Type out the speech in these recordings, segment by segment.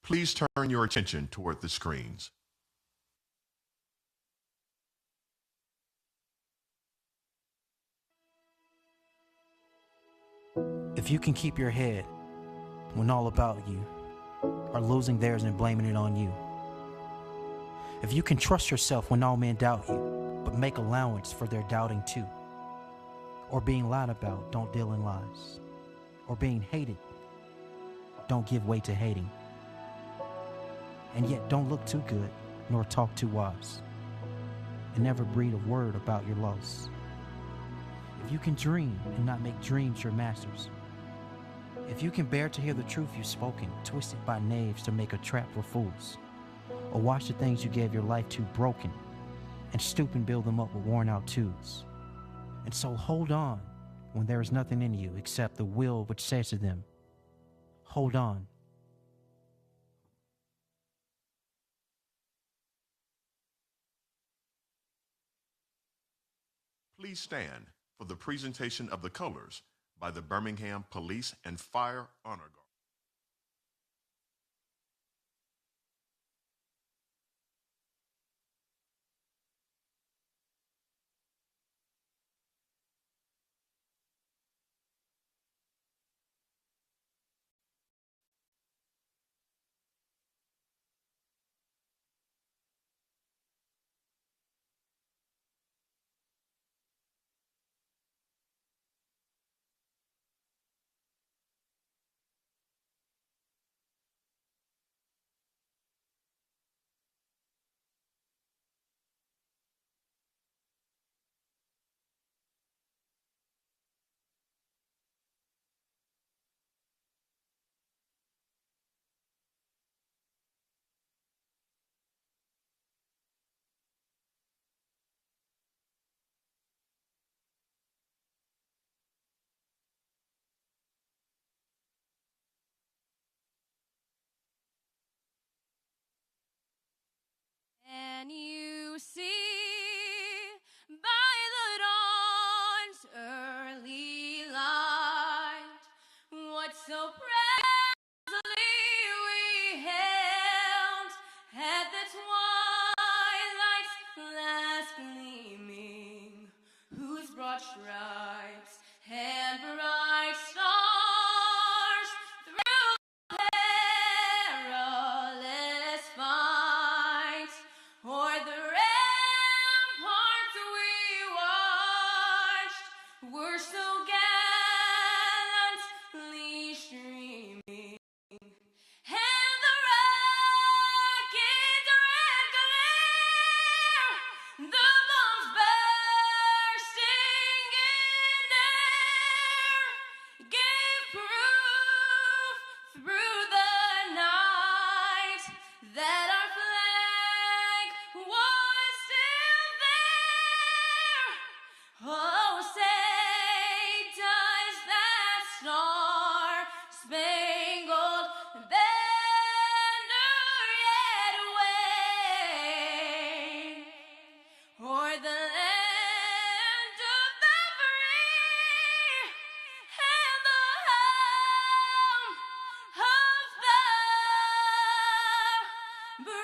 Please turn your attention toward the screens. If you can keep your head when all about you are losing theirs and blaming it on you. If you can trust yourself when all men doubt you, but make allowance for their doubting too. Or being lied about, don't deal in lies. Or being hated, don't give way to hating. And yet don't look too good, nor talk too wise. And never breathe a word about your loss. If you can dream and not make dreams your masters. If you can bear to hear the truth you've spoken, twisted by knaves to make a trap for fools. Or watch the things you gave your life to broken, and stoop and build them up with worn out tools. And so hold on when there is nothing in you except the will which says to them, hold on. Please stand for the presentation of the colors by the Birmingham Police and Fire Honor Guard. And you see by the dawn's early light what so proudly we hailed at the twilight's last gleaming, whose broad stripes and bright stars through perilous fight o'er the ramparts we watched were so gallantly streaming, and the rocket red glare, the bombs bursting in air, gave proof through the night that our flag was still there. Oh, say does that star-spangled banner yet wave o'er the land of the free and the home of the brave?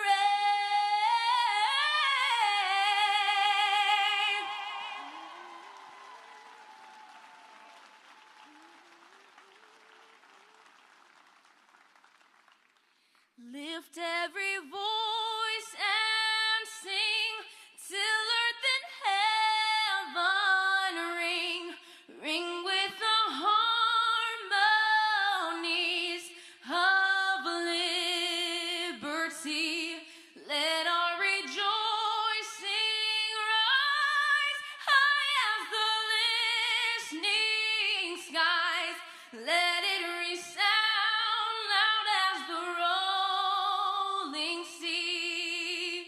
Lift every voice and sing till earth and heaven ring, ring with the harmonies of liberty. Let our rejoicing rise high as the listening skies. Let it resound loud as the rolling sea.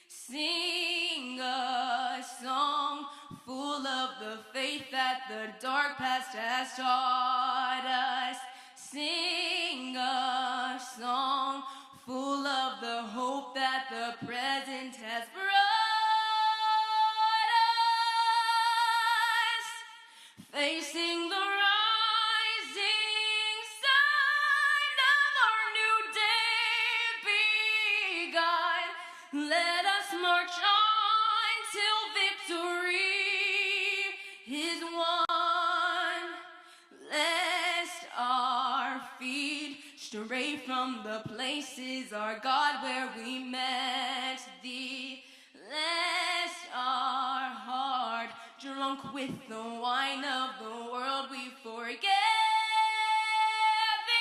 Sing a song full of the faith that the dark past has taught us. Sing a song full of the hope that the present has brought us. Facing the rising sun of our new day, straight from the places, our God, where we met thee. Lest our heart, drunk with the wine of the world, we forget thee.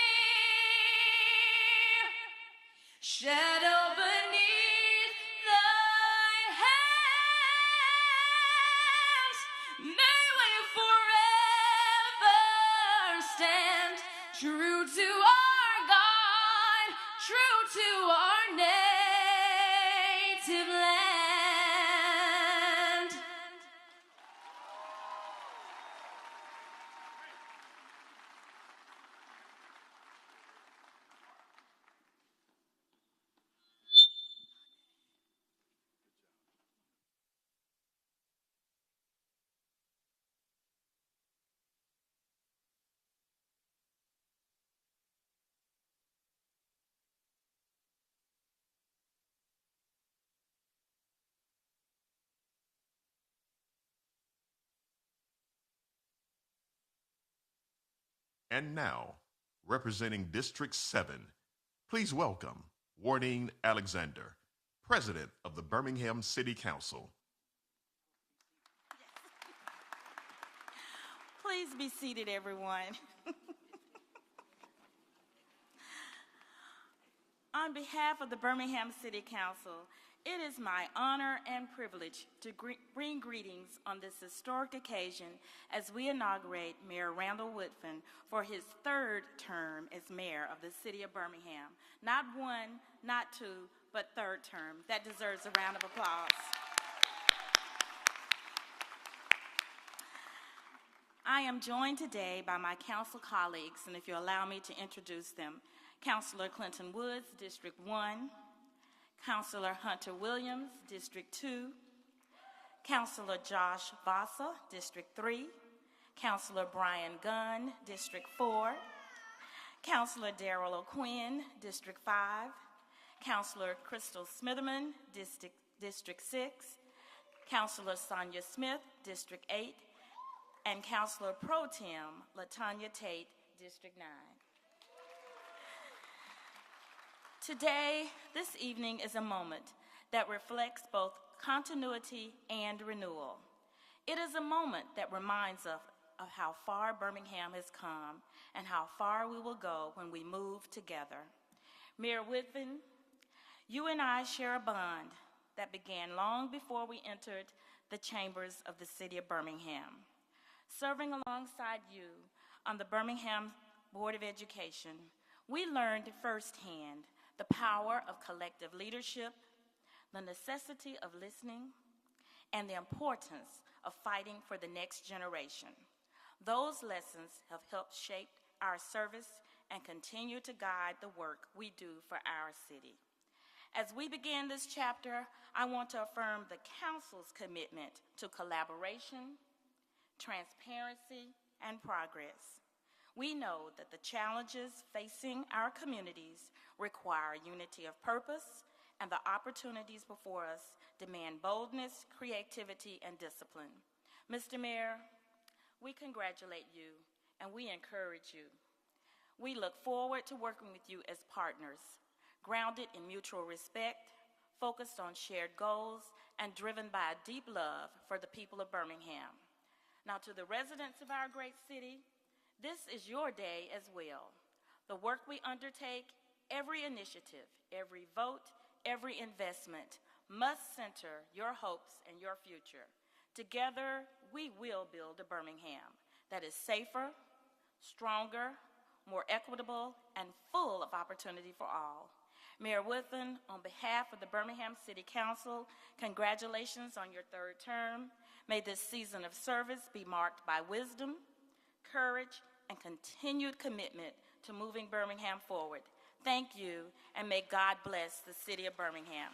Shadow beneath thy hands, may we forever stand true to our God, true to our native land. And now, representing District 7, please welcome Wardine Alexander, President of the Birmingham City Council. Please be seated, everyone. On behalf of the Birmingham City Council, it is my honor and privilege to bring greetings on this historic occasion as we inaugurate Mayor Randall Woodfin for his third term as mayor of the city of Birmingham. Not one, not two, but third term. That deserves a round of applause. I am joined today by my council colleagues, and if you allow me to introduce them, Councilor Clinton Woods, District 1, Councilor Hunter Williams, District 2, Councilor Josh Vasa, District 3, Councilor Brian Gunn, District 4, Councilor Darrell O'Quinn, District 5, Councilor Crystal Smitherman, District 6, Councilor Sonia Smith, District 8, and Councilor Pro Tem LaTanya Tate, District 9. Today, this evening is a moment that reflects both continuity and renewal. It is a moment that reminds us of how far Birmingham has come and how far we will go when we move together. Mayor Woodfin, you and I share a bond that began long before we entered the chambers of the city of Birmingham. Serving alongside you on the Birmingham Board of Education, we learned firsthand the power of collective leadership, the necessity of listening, and the importance of fighting for the next generation. Those lessons have helped shape our service and continue to guide the work we do for our city. As we begin this chapter, I want to affirm the Council's commitment to collaboration, transparency, and progress. We know that the challenges facing our communities require unity of purpose, and the opportunities before us demand boldness, creativity, and discipline. Mr. Mayor, we congratulate you and we encourage you. We look forward to working with you as partners, grounded in mutual respect, focused on shared goals, and driven by a deep love for the people of Birmingham. Now, to the residents of our great city, this is your day as well. The work we undertake, every initiative, every vote, every investment must center your hopes and your future. Together, we will build a Birmingham that is safer, stronger, more equitable, and full of opportunity for all. Mayor Woodfin, on behalf of the Birmingham City Council, congratulations on your third term. May this season of service be marked by wisdom, courage, and continued commitment to moving Birmingham forward. Thank you, and may God bless the city of Birmingham.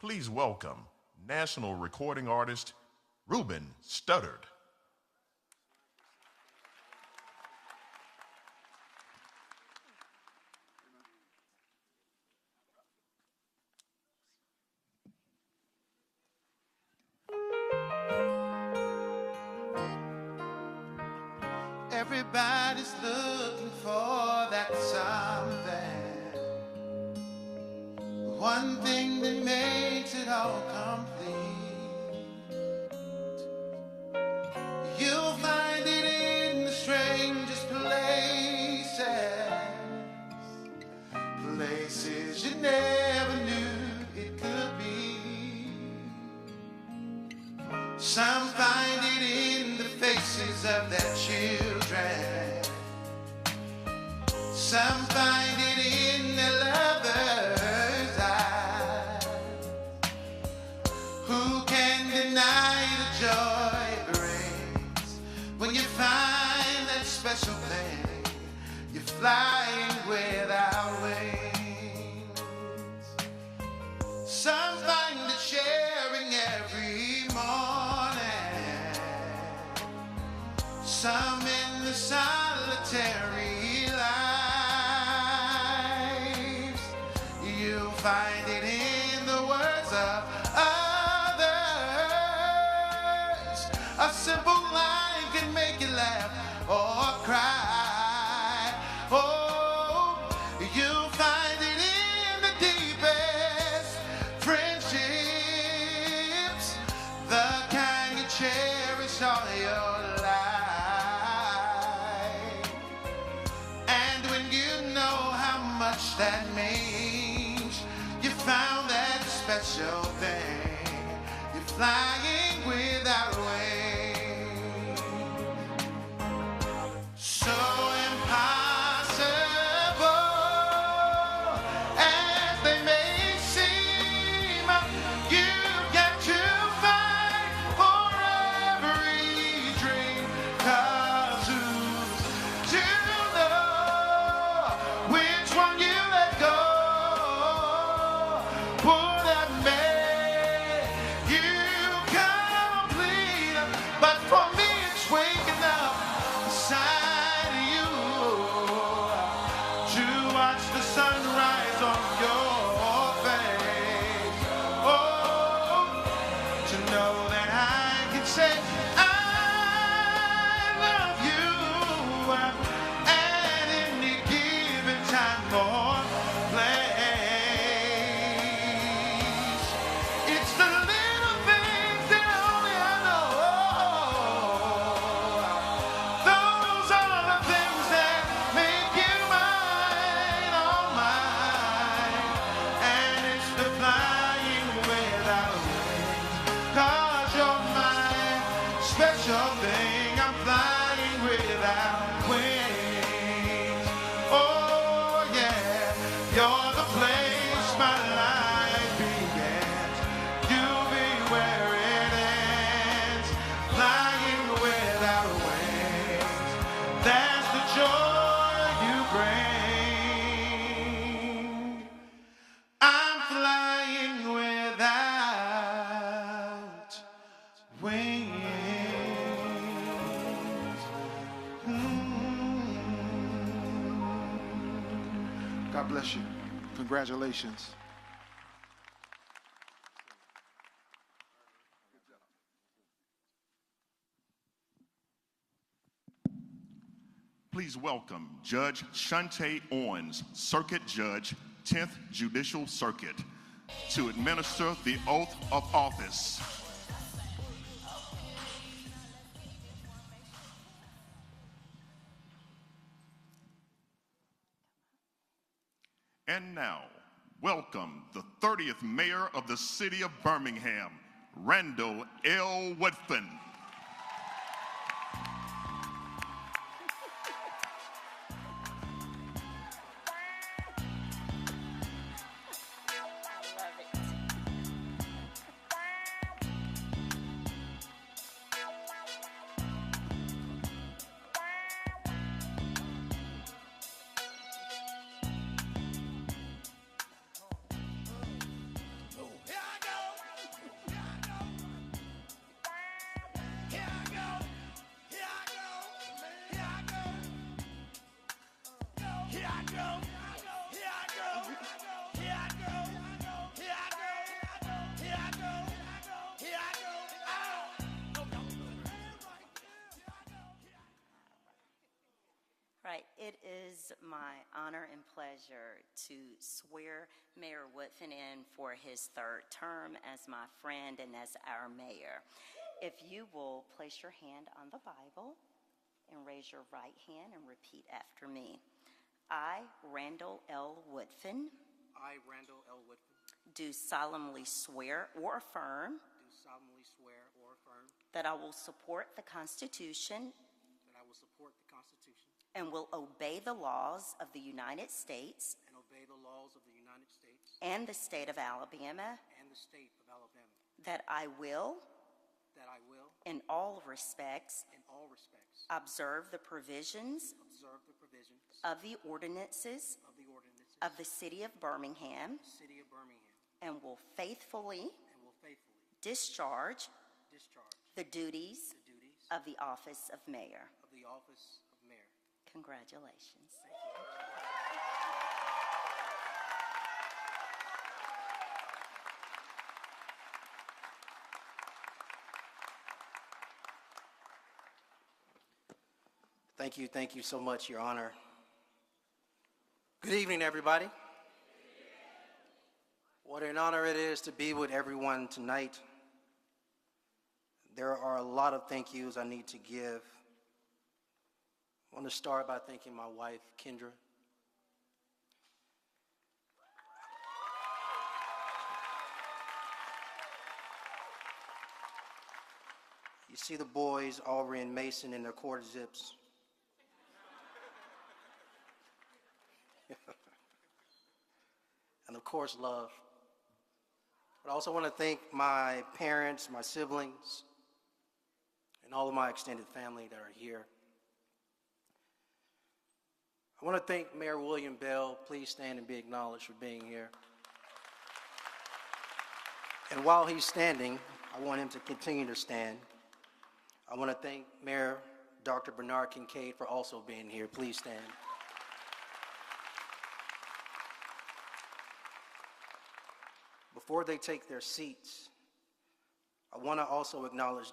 Please welcome national recording artist Ruben Studdard. Everybody's looking for that something, one thing that makes it all complete. You'll find it in the strangest places, places you never knew it could be. Some find it in the faces of their children, some find it in their lovers' eyes. Who can deny the joy it brings when you find that special thing? You're flying without wings. Some find it sharing every morning, some in the solitary lives. You'll find it in the words of others. A simple line can make you laugh or cry. Oh, you'll find it in the deepest friendships, the kind you cherish all your life. And when you know how much that means, you found that special thing. You're flying without wings. So impossible as they may seem, you've got to fight for every dream. 'Cause who's to know which one you let go would have made you complete? But for me, it's waking up beside you to watch the sunrise on your face. Oh, to know that I can say I love you at any given time or place. It's the little things that only I know. Those are the things that make you mine, all mine. And it's the flying without wings. 'Cause you're my special thing. I'm flying without wings. Oh yeah, you're the place my life begins. You'll be where it ends. Flying without wings. That's the joy you bring. I'm flying without wings. God bless you. Congratulations. Please welcome Judge Shante Owens, Circuit Judge, 10th Judicial Circuit, to administer the oath of office. And now, welcome the 30th Mayor of the City of Birmingham, Randall L. Woodfin. Right, it is my honor and pleasure to swear Mayor Woodfin in for his third term as my friend and as our mayor. If you will place your hand on the Bible and raise your right hand and repeat after me. I, Randall L. Woodfin, I, Randall L. Woodfin, do solemnly swear or affirm do solemnly swear or affirm that I will support the Constitution that I will support the Constitution and will obey the laws of the United States and obey the laws of the United States and the state of Alabama, and the state of Alabama, that I will, in all respects, observe the provisions observe the provisions of the ordinances of the city of Birmingham, city of Birmingham, and will faithfully discharge the duties of the office of mayor. of the office of mayor. Congratulations. Thank you so much, Your Honor. Good evening, everybody. What an honor it is to be with everyone tonight. There are a lot of thank yous I need to give. I want to start by thanking my wife, Kendra. You see the boys, Aubrey and Mason, in their quarter zips. And of course, love. But I also want to thank my parents, my siblings, and all of my extended family that are here. I want to thank Mayor William Bell. Please stand and be acknowledged for being here. And while he's standing, I want him to continue to stand. I want to thank Mayor Dr. Bernard Kincaid for also being here. Please stand. Before they take their seats, I want to also acknowledge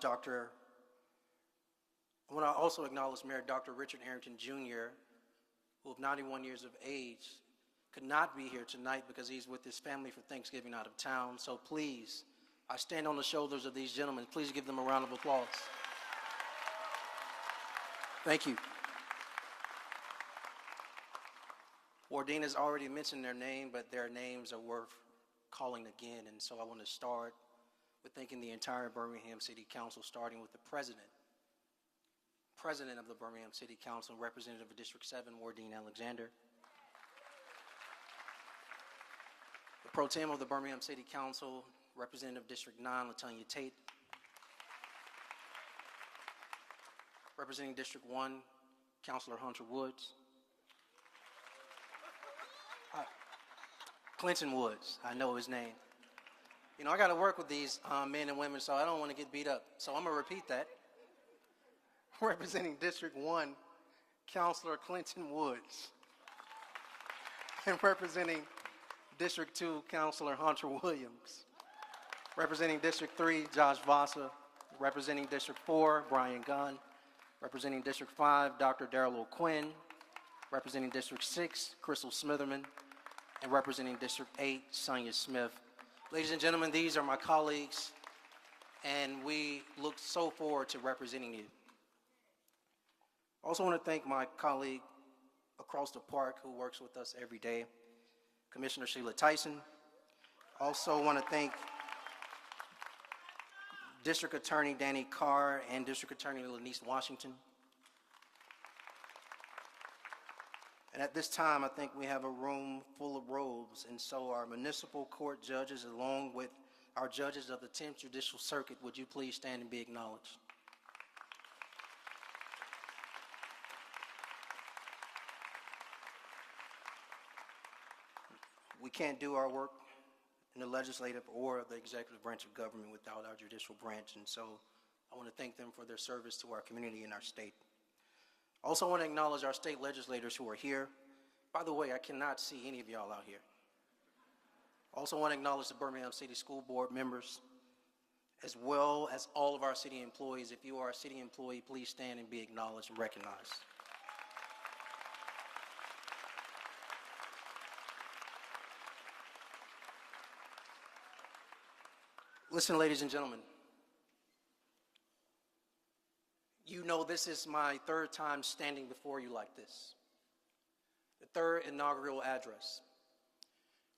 Mayor Dr. Richard Harrington Jr., who of 91 years of age could not be here tonight because he's with his family for Thanksgiving out of town. So please, I stand on the shoulders of these gentlemen. Please give them a round of applause. Thank you. Wardine has already mentioned their name, but their names are worth calling again, and so I want to start with thanking the entire Birmingham City Council, starting with the President of the Birmingham City Council, Representative of District 7, Wardine Alexander. The Pro Tem of the Birmingham City Council, Representative of District 9, Latanya Tate. Representing District 1, Councilor Hunter Woods. Clinton Woods, I know his name. You know, I got to work with these men and women, so I don't want to get beat up. So I'm going to repeat that. Representing District 1, Councilor Clinton Woods. And representing District 2, Councilor Hunter Williams. Representing District 3, Josh Vasa. Representing District 4, Brian Gunn. Representing District 5, Dr. Darrell O'Quinn. Representing District 6, Crystal Smitherman. And representing District 8, Sonia Smith. Ladies and gentlemen, these are my colleagues, and we look so forward to representing you. I also want to thank my colleague across the park who works with us every day, Commissioner Sheila Tyson. Also want to thank District Attorney Danny Carr and District Attorney Lanice Washington. And at this time, I think we have a room full of robes, and so our municipal court judges, along with our judges of the 10th Judicial Circuit, would you please stand and be acknowledged? We can't do our work in the legislative or the executive branch of government without our judicial branch, and so I want to thank them for their service to our community and our state. I also want to acknowledge our state legislators who are here. By the way, I cannot see any of y'all out here. I also want to acknowledge the Birmingham City School Board members, as well as all of our city employees. If you are a city employee, please stand and be acknowledged and recognized. Listen, ladies and gentlemen, you know this is my third time standing before you like this, the third inaugural address.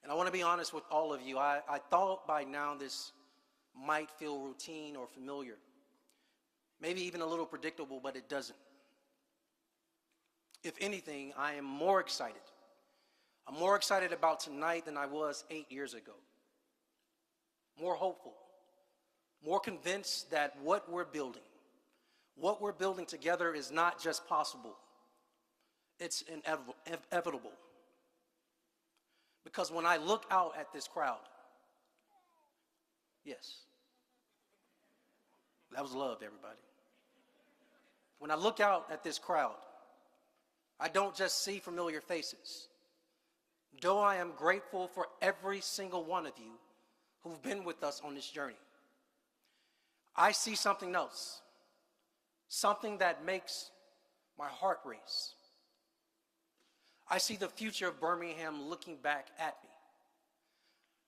And I want to be honest with all of you. I thought by now this might feel routine or familiar, maybe even a little predictable, but it doesn't. If anything, I am more excited. I'm more excited about tonight than I was 8 years ago. More hopeful, more convinced that what we're building together is not just possible, it's inevitable. Because when I look out at this crowd, yes, that was love, everybody. When I look out at this crowd, I don't just see familiar faces. Though I am grateful for every single one of you who've been with us on this journey, I see something else, something that makes my heart race. I see the future of Birmingham looking back at me.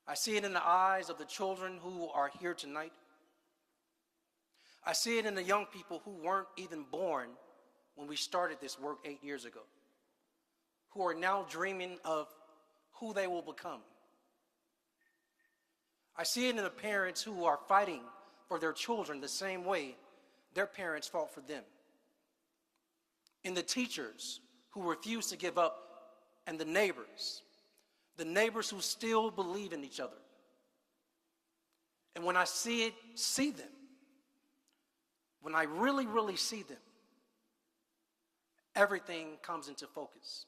I see it in the eyes of the children who are here tonight. I see it in the young people who weren't even born when we started this work 8 years ago, who are now dreaming of who they will become. I see it in the parents who are fighting for their children the same way their parents fought for them. In the teachers who refuse to give up, and the neighbors who still believe in each other. And when I see them, when I really, really see them, everything comes into focus.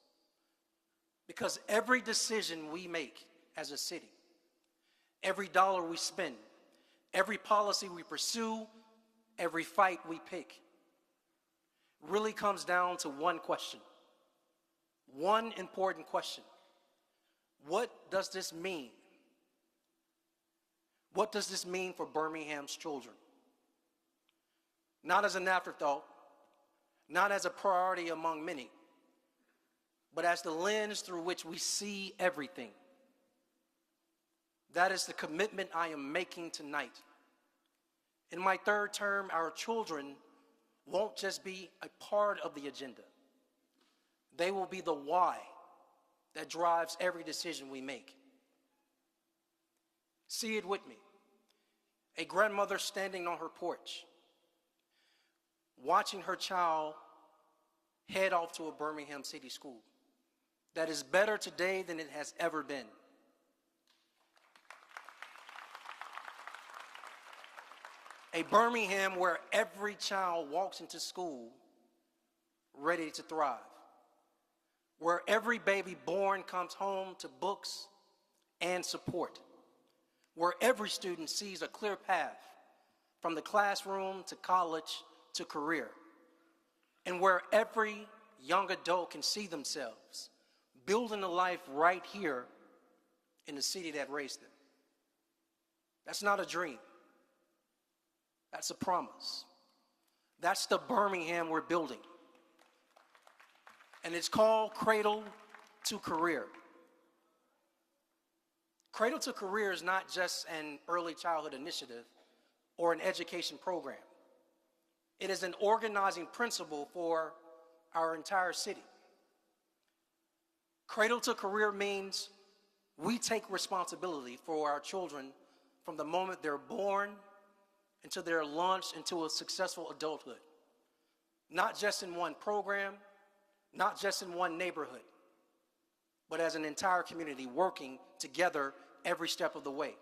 Because every decision we make as a city, every dollar we spend, every policy we pursue, every fight we pick, really comes down to one question. One important question. What does this mean? What does this mean for Birmingham's children? Not as an afterthought, not as a priority among many, but as the lens through which we see everything. That is the commitment I am making tonight. In my third term, our children won't just be a part of the agenda. They will be the why that drives every decision we make. See it with me. A grandmother standing on her porch, watching her child head off to a Birmingham City school that is better today than it has ever been. A Birmingham where every child walks into school ready to thrive, where every baby born comes home to books and support, where every student sees a clear path from the classroom to college to career, and where every young adult can see themselves building a life right here in the city that raised them. That's not a dream. That's a promise. That's the Birmingham we're building. And it's called Cradle to Career. Cradle to Career is not just an early childhood initiative or an education program. It is an organizing principle for our entire city. Cradle to Career means we take responsibility for our children from the moment they're born until they're launched into a successful adulthood. Not just in one program, not just in one neighborhood, but as an entire community working together every step of the way.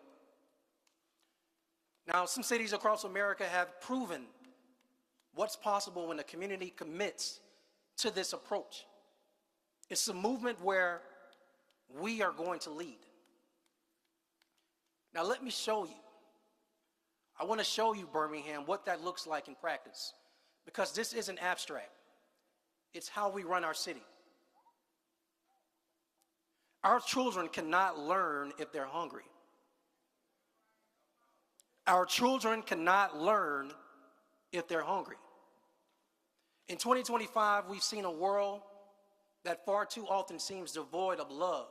Now, some cities across America have proven what's possible when a community commits to this approach. It's a movement where we are going to lead. Now, let me show you. I want to show you, Birmingham, what that looks like in practice, because this isn't abstract. It's how we run our city. Our children cannot learn if they're hungry. Our children cannot learn if they're hungry. In 2025, we've seen a world that far too often seems devoid of love,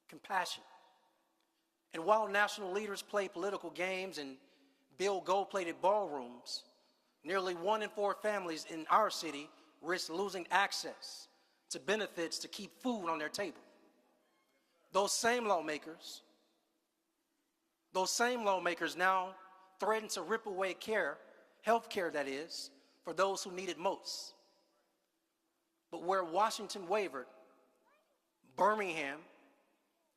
compassion, And while national leaders play political games and build gold-plated ballrooms, nearly 1 in 4 families in our city risk losing access to benefits to keep food on their table. Those same lawmakers now threaten to rip away health care that is, for those who need it most. But where Washington wavered, Birmingham,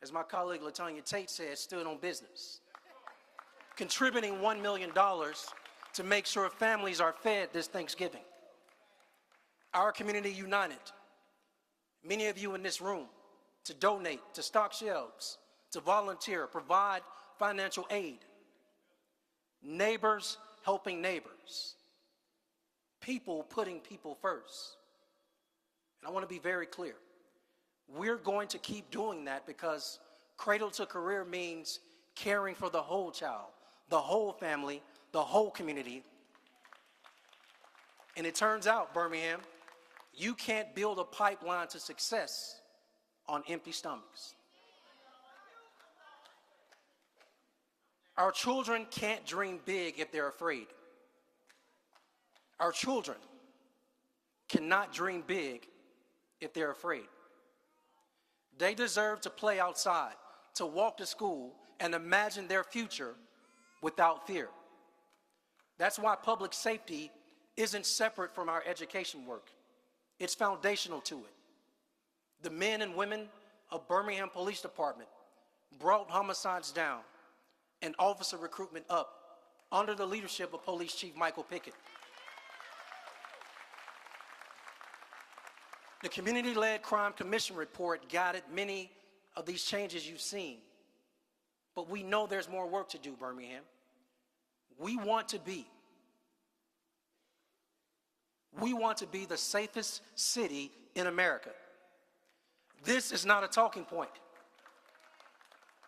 as my colleague LaTanya Tate said, stood on business, contributing $1 million to make sure families are fed this Thanksgiving. Our community united, many of you in this room, to donate, to stock shelves, to volunteer, provide financial aid. Neighbors helping neighbors. People putting people first. And I want to be very clear. We're going to keep doing that because cradle to career means caring for the whole child, the whole family, the whole community. And it turns out, Birmingham, you can't build a pipeline to success on empty stomachs. Our children can't dream big if they're afraid. Our children cannot dream big if they're afraid. They deserve to play outside, to walk to school, and imagine their future without fear. That's why public safety isn't separate from our education work. It's foundational to it. The men and women of Birmingham Police Department brought homicides down and officer recruitment up under the leadership of Police Chief Michael Pickett. The Community-Led Crime Commission report guided many of these changes you've seen. But we know there's more work to do, Birmingham. We want to be the safest city in America. This is not a talking point.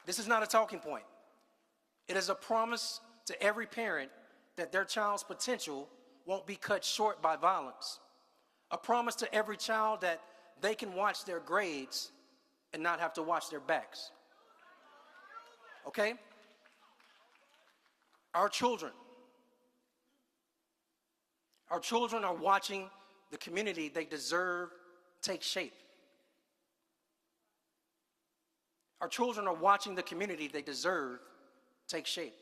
This is not a talking point. It is a promise to every parent that their child's potential won't be cut short by violence. A promise to every child that they can watch their grades and not have to watch their backs. Okay? Our children are watching the community they deserve take shape. Our children are watching the community they deserve take shape.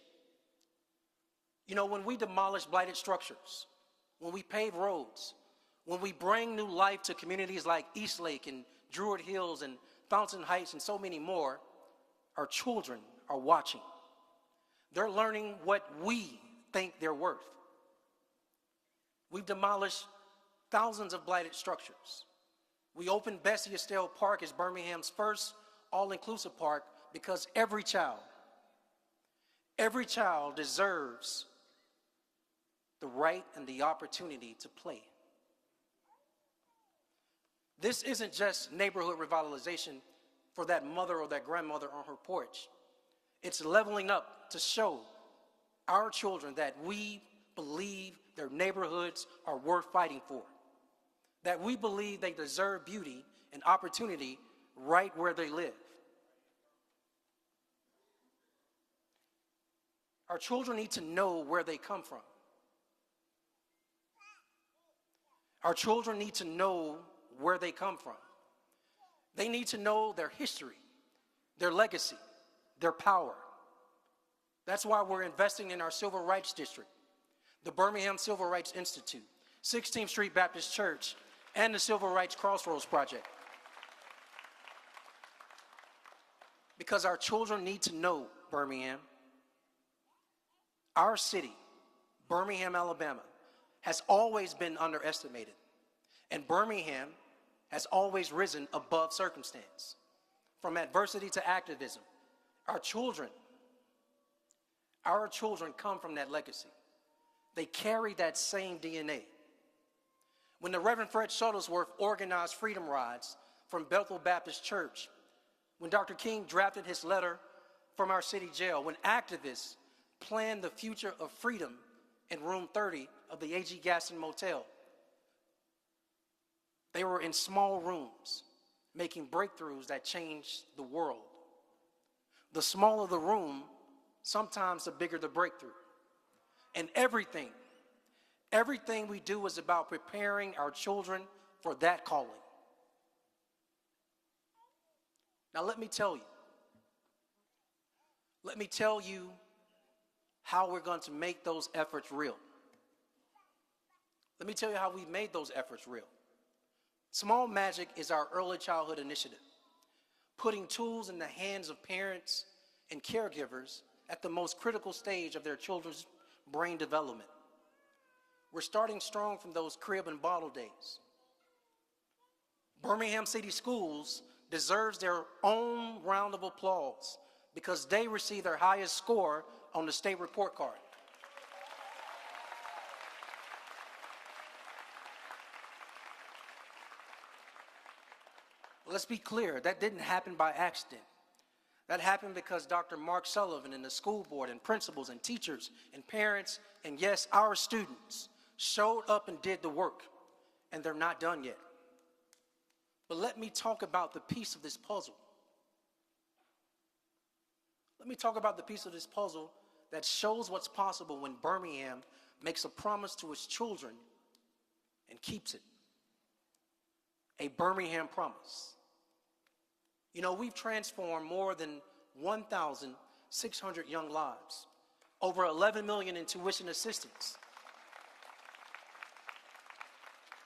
You know, when we demolish blighted structures, when we pave roads, when we bring new life to communities like Eastlake and Druid Hills and Fountain Heights and so many more, our children are watching. They're learning what we think they're worth. We've demolished thousands of blighted structures. We opened Bessie Estelle Park as Birmingham's first all-inclusive park because every child deserves the right and the opportunity to play. This isn't just neighborhood revitalization for that mother or that grandmother on her porch. It's leveling up to show our children that we believe their neighborhoods are worth fighting for, that we believe they deserve beauty and opportunity right where they live. Our children need to know where they come from. Our children need to know where they come from. They need to know their history, their legacy, their power. That's why we're investing in our Civil Rights District, the Birmingham Civil Rights Institute, 16th Street Baptist Church, and the Civil Rights Crossroads Project. Because our children need to know, Birmingham, our city, Birmingham, Alabama, has always been underestimated. And Birmingham has always risen above circumstance. From adversity to activism, our children come from that legacy. They carry that same DNA. When the Reverend Fred Shuttlesworth organized freedom rides from Bethel Baptist Church, when Dr. King drafted his letter from our city jail, when activists planned the future of freedom in room 30 of the A.G. Gaston Motel, they were in small rooms making breakthroughs that changed the world. The smaller the room, sometimes the bigger the breakthrough. And everything we do is about preparing our children for that calling. Now let me tell you how we're going to make those efforts real. Let me tell you how we made those efforts real. Small Magic is our early childhood initiative, putting tools in the hands of parents and caregivers at the most critical stage of their children's brain development. We're starting strong from those crib and bottle days. Birmingham City Schools deserves their own round of applause because they received their highest score on the state report card. Let's be clear, that didn't happen by accident. That happened because Dr. Mark Sullivan and the school board and principals and teachers and parents and yes, our students showed up and did the work, and they're not done yet. But let me talk about the piece of this puzzle. Let me talk about the piece of this puzzle that shows what's possible when Birmingham makes a promise to its children and keeps it. A Birmingham promise. You know, we've transformed more than 1,600 young lives, over 11 million in tuition assistance.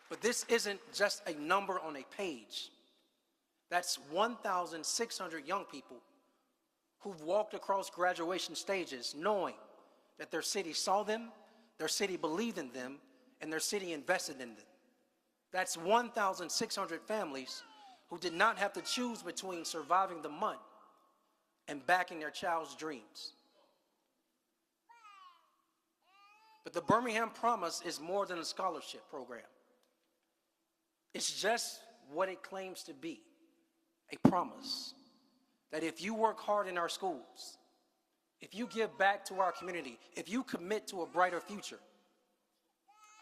But this isn't just a number on a page. That's 1,600 young people who've walked across graduation stages knowing that their city saw them, their city believed in them, and their city invested in them. That's 1,600 families who did not have to choose between surviving the month and backing their child's dreams. But the Birmingham Promise is more than a scholarship program. It's just what it claims to be, a promise that if you work hard in our schools, if you give back to our community, if you commit to a brighter future,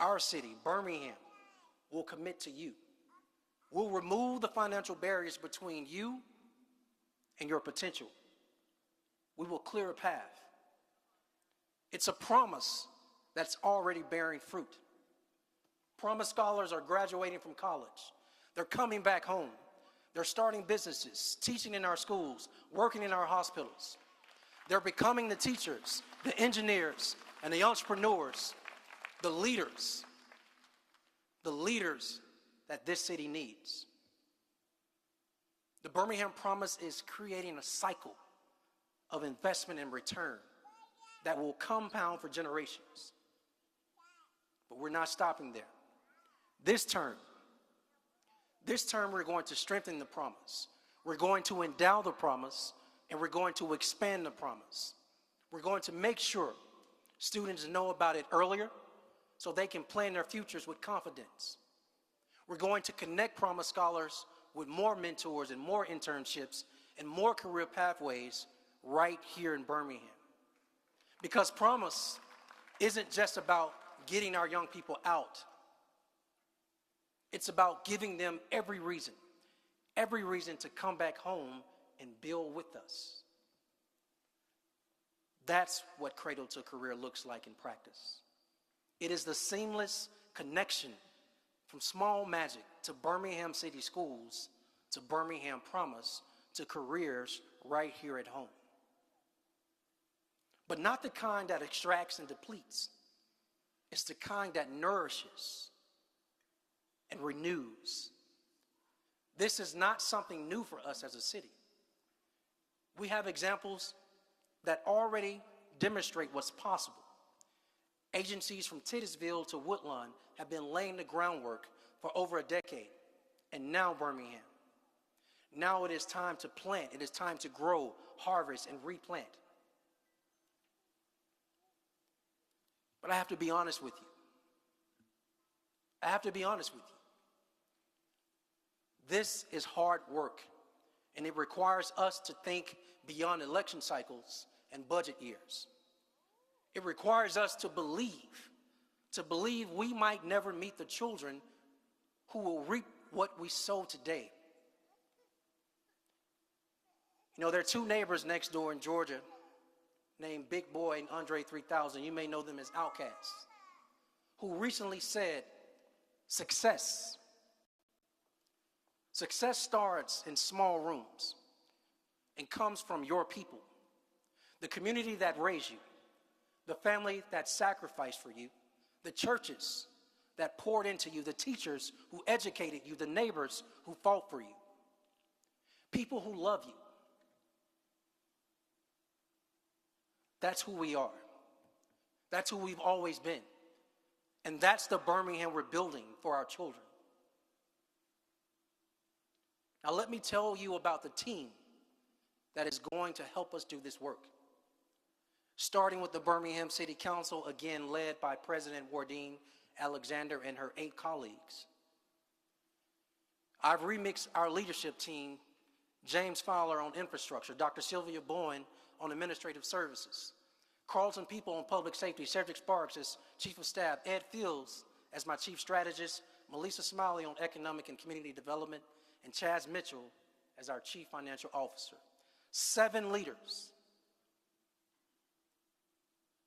our city, Birmingham, will commit to you. We'll remove the financial barriers between you and your potential. We will clear a path. It's a promise that's already bearing fruit. Promise scholars are graduating from college. They're coming back home. They're starting businesses, teaching in our schools, working in our hospitals. They're becoming the teachers, the engineers, and the entrepreneurs, the leaders that this city needs. The Birmingham Promise is creating a cycle of investment and return that will compound for generations. But we're not stopping there. This term, we're going to strengthen the promise. We're going to endow the promise, and we're going to expand the promise. We're going to make sure students know about it earlier so they can plan their futures with confidence. We're going to connect Promise scholars with more mentors and more internships and more career pathways right here in Birmingham. Because Promise isn't just about getting our young people out. It's about giving them every reason to come back home and build with us. That's what Cradle to Career looks like in practice. It is the seamless connection from Small Magic to Birmingham City Schools to Birmingham Promise to careers right here at home. But not the kind that extracts and depletes. It's the kind that nourishes and renews. This is not something new for us as a city. We have examples that already demonstrate what's possible. Agencies from Titusville to Woodlawn have been laying the groundwork for over a decade, and now Birmingham. Now it is time to plant, it is time to grow, harvest, and replant. But I have to be honest with you. This is hard work, and it requires us to think beyond election cycles and budget years. It requires us to believe we might never meet the children who will reap what we sow today. You know, there are two neighbors next door in Georgia named Big Boy and Andre 3000. You may know them as Outcasts, who recently said, success starts in small rooms and comes from your people, the community that raised you, the family that sacrificed for you, the churches that poured into you, the teachers who educated you, the neighbors who fought for you, people who love you. That's who we are. That's who we've always been. And that's the Birmingham we're building for our children. Now let me tell you about the team that is going to help us do this work. Starting with the Birmingham City Council, again led by President Wardine Alexander and her 8 colleagues. I've remixed our leadership team: James Fowler on infrastructure, Dr. Sylvia Bowen on administrative services, Carlton People on public safety, Cedric Sparks as chief of staff, Ed Fields as my chief strategist, Melissa Smiley on economic and community development, and Chaz Mitchell as our chief financial officer. 7 leaders.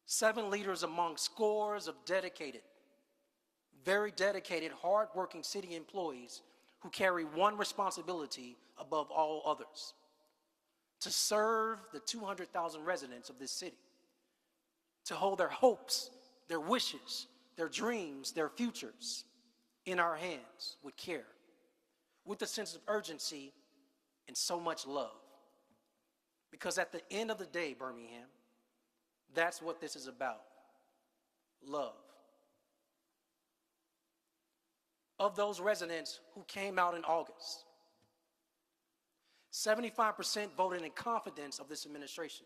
7 leaders among scores of dedicated, very dedicated, hardworking city employees who carry one responsibility above all others: to serve the 200,000 residents of this city, to hold their hopes, their wishes, their dreams, their futures in our hands with care, with a sense of urgency and so much love. Because at the end of the day, Birmingham, that's what this is about: love. Of those residents who came out in August, 75% voted in confidence of this administration,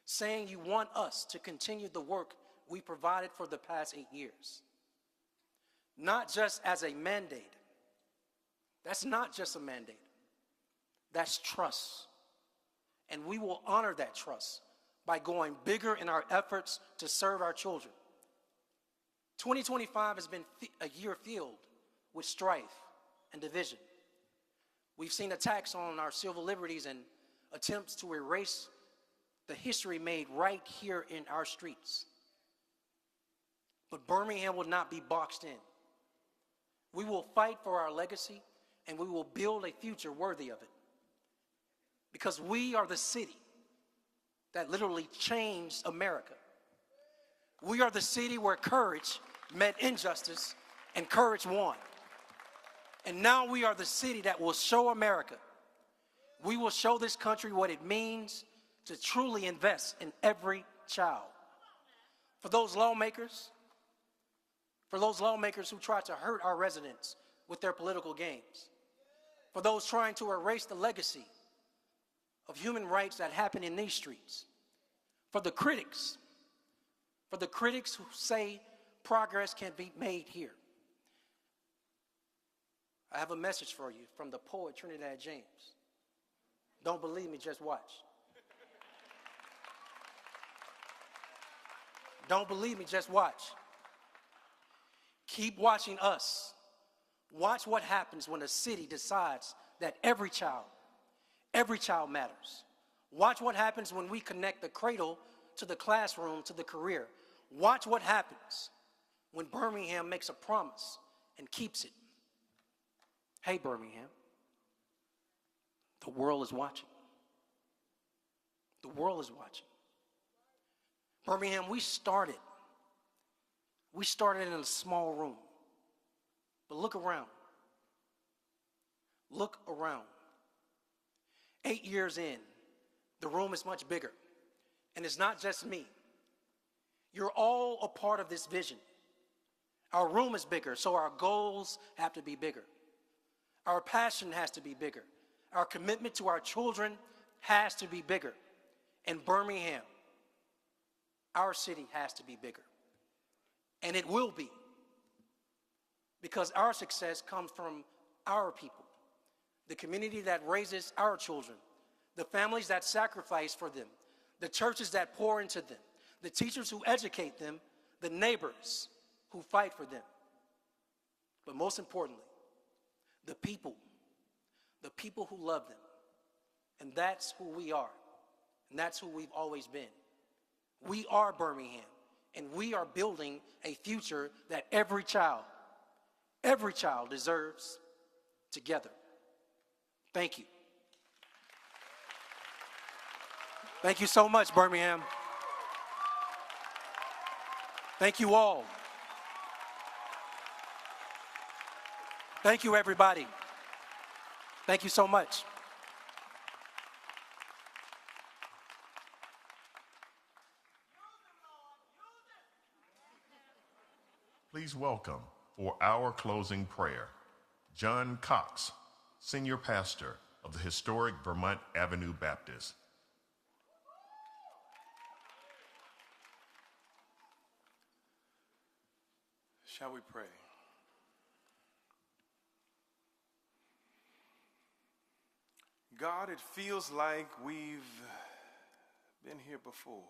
saying you want us to continue the work we provided for the past 8 years. Not just as a mandate. That's not just a mandate. That's trust. And we will honor that trust by going bigger in our efforts to serve our children. 2025 has been a year filled with strife and division. We've seen attacks on our civil liberties and attempts to erase the history made right here in our streets. But Birmingham will not be boxed in. We will fight for our legacy, and we will build a future worthy of it. Because we are the city that literally changed America. We are the city where courage met injustice and courage won. And now we are the city that will show America. We will show this country what it means to truly invest in every child. For those lawmakers who try to hurt our residents with their political games, for those trying to erase the legacy of human rights that happen in these streets, for the critics who say progress can be made here, I have a message for you from the poet Trinidad James. Don't believe me, just watch. Don't believe me, just watch. Keep watching us. Watch what happens when a city decides that every child matters. Watch what happens when we connect the cradle to the classroom to the career. Watch what happens when Birmingham makes a promise and keeps it. Hey, Birmingham, the world is watching. The world is watching. Birmingham, we started in a small room. But look around. Look around. 8 years in, the room is much bigger. And it's not just me. You're all a part of this vision. Our room is bigger, so our goals have to be bigger. Our passion has to be bigger. Our commitment to our children has to be bigger. And Birmingham, our city, has to be bigger. And it will be. Because our success comes from our people, the community that raises our children, the families that sacrifice for them, the churches that pour into them, the teachers who educate them, the neighbors who fight for them. But most importantly, the people who love them And that's who we are. And that's who we've always been. We are Birmingham. And we are building a future that every child deserves together. Thank you. Thank you so much, Birmingham. Thank you all. Thank you, everybody. Thank you so much. Please welcome, for our closing prayer, John Cox, Senior Pastor of the historic Vermont Avenue Baptist. Shall we pray? God, it feels like we've been here before.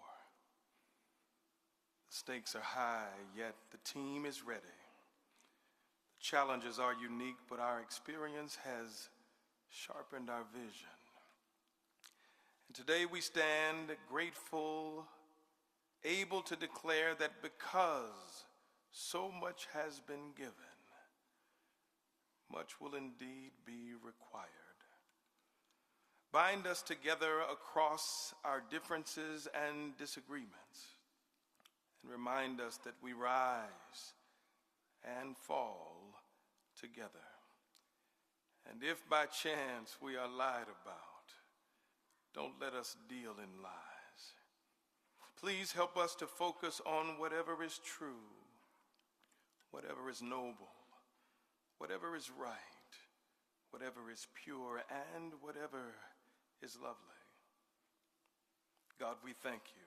The stakes are high, yet the team is ready. The challenges are unique, but our experience has sharpened our vision. And today we stand grateful, able to declare that because so much has been given, much will indeed be required. Bind us together across our differences and disagreements, and remind us that we rise and fall together. And if by chance we are lied about, don't let us deal in lies. Please help us to focus on whatever is true, whatever is noble, whatever is right, whatever is pure, and whatever is lovely. God, we thank you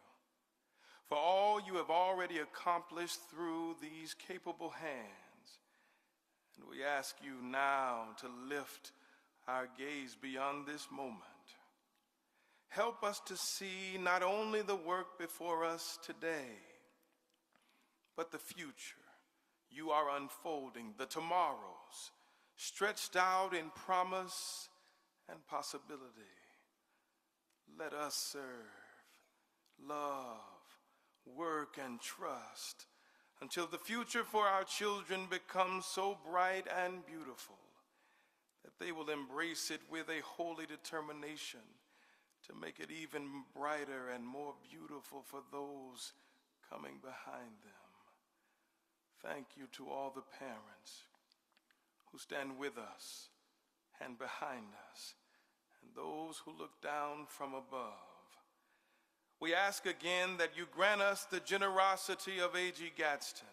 for all you have already accomplished through these capable hands. And we ask you now to lift our gaze beyond this moment. Help us to see not only the work before us today, but the future you are unfolding, the tomorrows stretched out in promise and possibility. Let us serve, love, work, and trust until the future for our children becomes so bright and beautiful that they will embrace it with a holy determination to make it even brighter and more beautiful for those coming behind them. Thank you to all the parents who stand with us and behind us, and those who look down from above. We ask again that you grant us the generosity of A.G. Gadsden,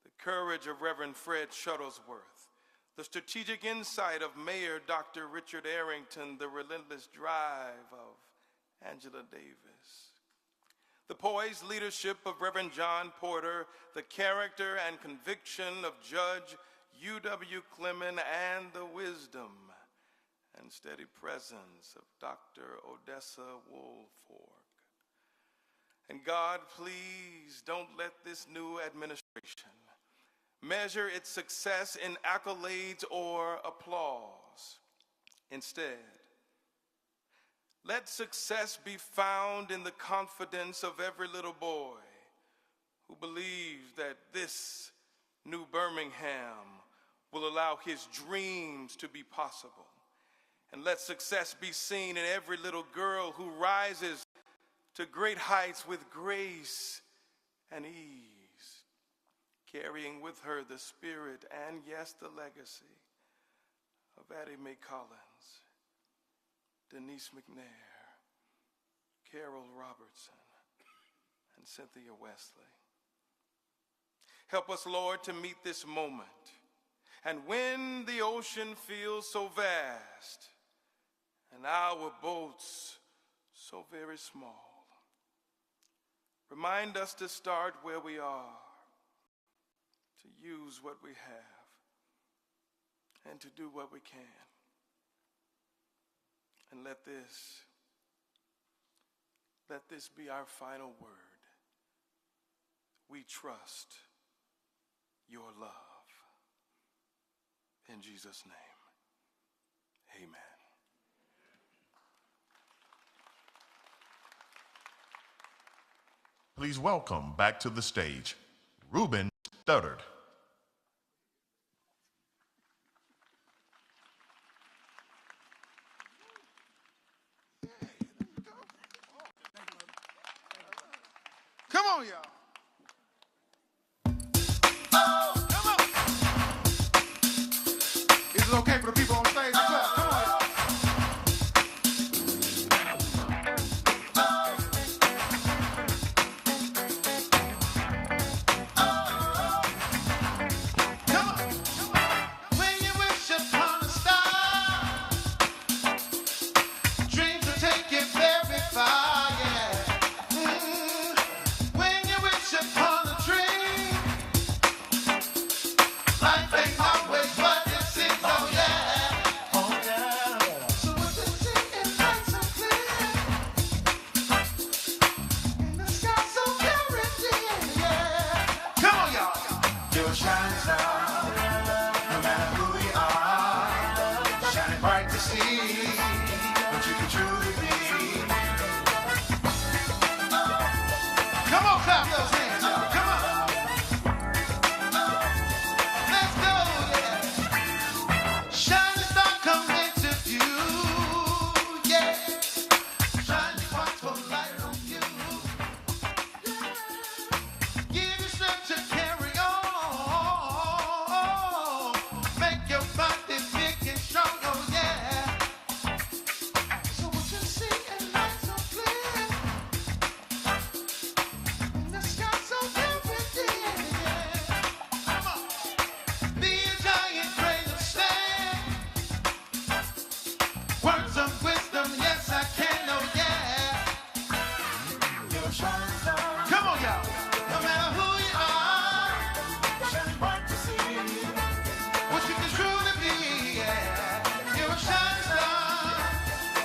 the courage of Reverend Fred Shuttlesworth, the strategic insight of Mayor Dr. Richard Arrington, the relentless drive of Angela Davis, the poised leadership of Reverend John Porter, the character and conviction of Judge U.W. Clement, and the wisdom and steady presence of Dr. Odessa Woolfolk. And God, please don't let this new administration measure its success in accolades or applause. Instead, let success be found in the confidence of every little boy who believes that this new Birmingham will allow his dreams to be possible. And let success be seen in every little girl who rises to great heights with grace and ease, carrying with her the spirit and, yes, the legacy of Addie Mae Collins, Denise McNair, Carol Robertson, and Cynthia Wesley. Help us, Lord, to meet this moment. And when the ocean feels so vast and our boats so very small, remind us to start where we are, to use what we have, and to do what we can. And let this be our final word. We trust your love. In Jesus' name, amen. Please welcome back to the stage, Reuben Studdard. Come on, y'all. Oh, come on. Is it okay for the people on stage to clap? Come on, y'all. Come on. When you wish upon a star, dreams will take you very far, yeah. When you wish upon a dream, life ain't always what it seems, oh yeah. Oh yeah. So what you see is night so clear, and the sky so very clear, yeah. Come on, y'all. You're a shining star, no matter who you are, shining bright to see what you can truly be. Come on, clap those hands, y'all. Come on. Let's go, yeah. Shining star come into view, yeah. Shining bright for light on you, yeah. Give you strength to carry on. Make your body big and strong, oh yeah. So what you see at night so clear, and the sky so very clear, yeah. Come on. Be a giant, great and stand. Words of wisdom, yes I can, oh yeah. You're a shining star. Come on, y'all. No matter who you are, shining bright to see what you can truly be, yeah. You're a shining star.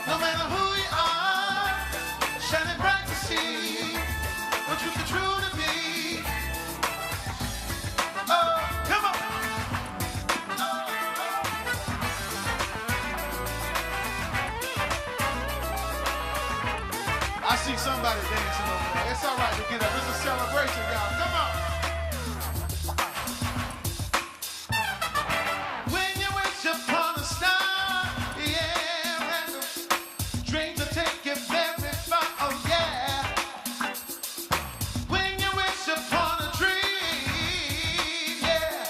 No matter who you are, shining bright to see what you can truly be. Oh, come on. I see somebody dancing over there. It's all right to get up. It's a celebration, y'all. Come on. When you wish upon a star, yeah, Randall, dreams will take you very far, oh yeah. When you wish upon a dream, yeah,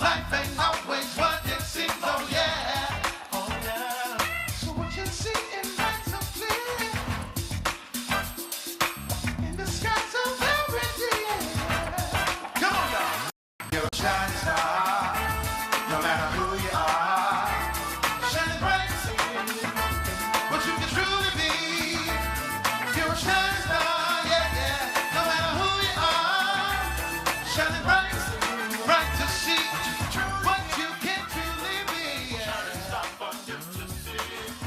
life ain't always what it seems, oh yeah. Oh yeah. So what you see in light so clear, in the sky so very clear. Come on, y'all. You're a shining star, no matter who you are, shining bright, what you can truly be. You're a shining star, yeah, yeah. No matter who you are, shining bright, bright to see what you can truly be. Shining star for you to see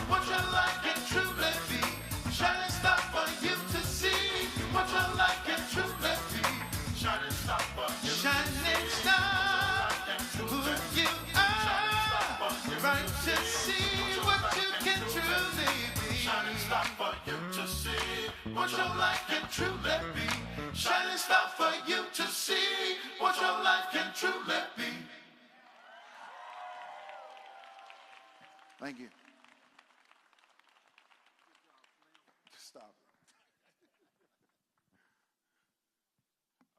what your life can truly be. Shining star for you to see what your life can truly be. Shining star for you. Shining star, who you are, bright to see what you can truly be. Shining star for you to see what your life can truly be. Shining star for you to see what your life can truly be. Thank you. Stop.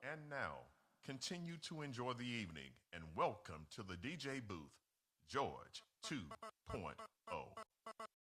And now, continue to enjoy the evening and welcome to the DJ booth, George 2.0.